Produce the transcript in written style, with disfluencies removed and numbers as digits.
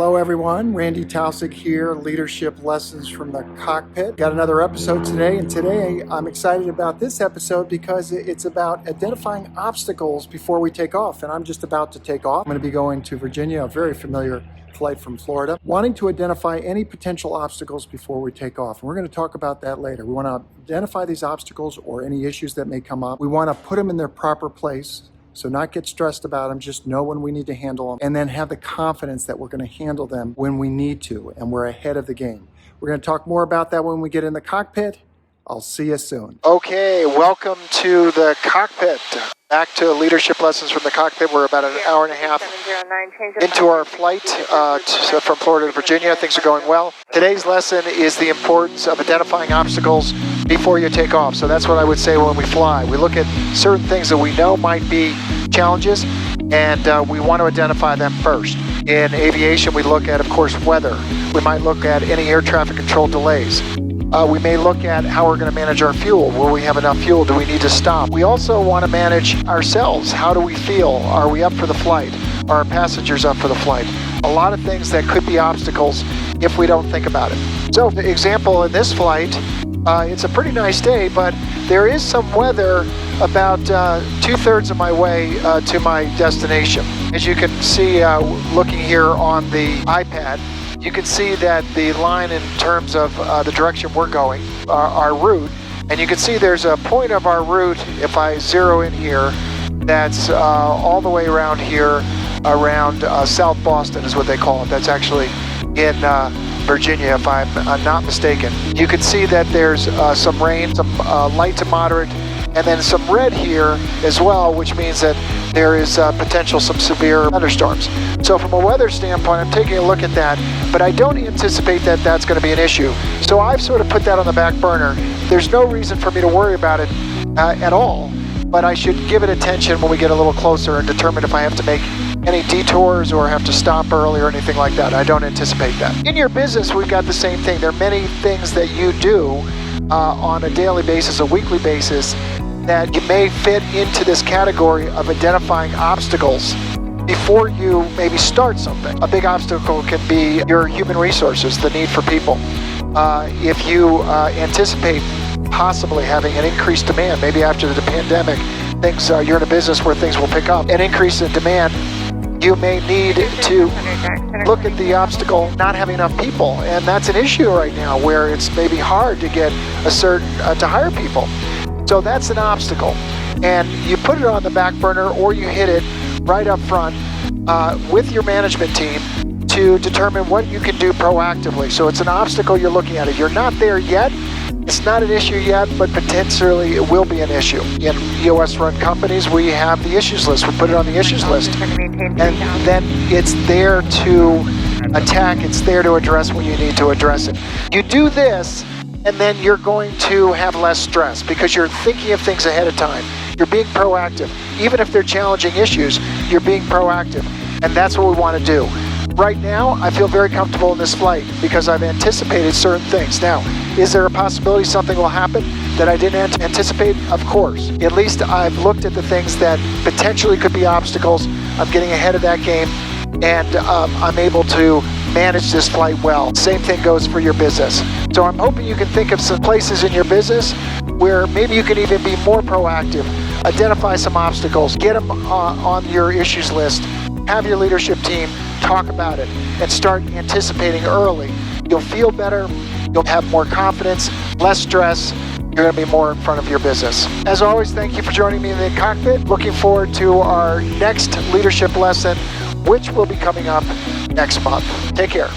Hello everyone, Randy Taussig here, Leadership Lessons from the Cockpit. Got another episode today, and today I'm excited about this episode because it's about identifying obstacles before we take off, and I'm just about to take off. I'm going to be going to Virginia, a very familiar flight from Florida, wanting to identify any potential obstacles before we take off. And we're going to talk about that later. We want to identify these obstacles or any issues that may come up. We want to put them in their proper place. So not get stressed about them, just know when we need to handle them, and then have the confidence that we're going to handle them when we need to, and we're ahead of the game. We're going to talk more about that when we get in the cockpit. I'll see you soon. Okay, welcome to the cockpit. Back to Leadership Lessons from the Cockpit. We're about an hour and a half into our flight from Florida to Virginia. Things are going well. Today's lesson is the importance of identifying obstacles before you take off. So that's what I would say when we fly. We look at certain things that we know might be challenges, and we want to identify them first. In aviation, we look at, of course, weather. We might look at any air traffic control delays. We may look at how we're going to manage our fuel. Will we have enough fuel? Do we need to stop? We also want to manage ourselves. How do we feel? Are we up for the flight? Are our passengers up for the flight? A lot of things that could be obstacles if we don't think about it. So, for example, in this flight, it's a pretty nice day, but there is some weather about 2/3 of my way to my destination. As you can see, looking here on the iPad, you can see that the line in terms of the direction we're going, our route, and you can see there's a point of our route, if I zero in here, that's all the way around here, around South Boston is what they call it. That's actually in Virginia, if I'm not mistaken. You can see that there's some rain, some light to moderate, and then some red here as well, which means that there is potential some severe thunderstorms. So from a weather standpoint, I'm taking a look at that, but I don't anticipate that that's going to be an issue. So I've sort of put that on the back burner. There's no reason for me to worry about it at all, but I should give it attention when we get a little closer and determine if I have to make any detours or have to stop early or anything like that. I don't anticipate that. In your business, we've got the same thing. There are many things that you do on a daily basis, a weekly basis, that you may fit into this category of identifying obstacles before you maybe start something. A big obstacle can be your human resources, the need for people. If you anticipate possibly having an increased demand, maybe after the pandemic, you're in a business where things will pick up, an increase in demand, you may need to look at the obstacle not having enough people, and that's an issue right now where it's maybe hard to get to hire people. So that's an obstacle, and you put it on the back burner or you hit it right up front with your management team to determine what you can do proactively. So it's an obstacle you're looking at. If you're not there yet, it's not an issue yet, but potentially it will be an issue. In EOS-run companies, we have the issues list. We put it on the issues list, and then it's there to attack. It's there to address when you need to address it. You do this, and then you're going to have less stress because you're thinking of things ahead of time. You're being proactive. Even if they're challenging issues, you're being proactive, and that's what we want to do. Right now, I feel very comfortable in this flight because I've anticipated certain things. Now, is there a possibility something will happen that I didn't anticipate? Of course. At least I've looked at the things that potentially could be obstacles. I'm getting ahead of that game, and I'm able to manage this flight well. Same thing goes for your business. So I'm hoping you can think of some places in your business where maybe you can even be more proactive. Identify some obstacles, get them on your issues list, have your leadership team talk about it, and start anticipating early. You'll feel better, you'll have more confidence, less stress, you're going to be more in front of your business. As always, thank you for joining me in the cockpit. Looking forward to our next leadership lesson, which will be coming up next month. Take care.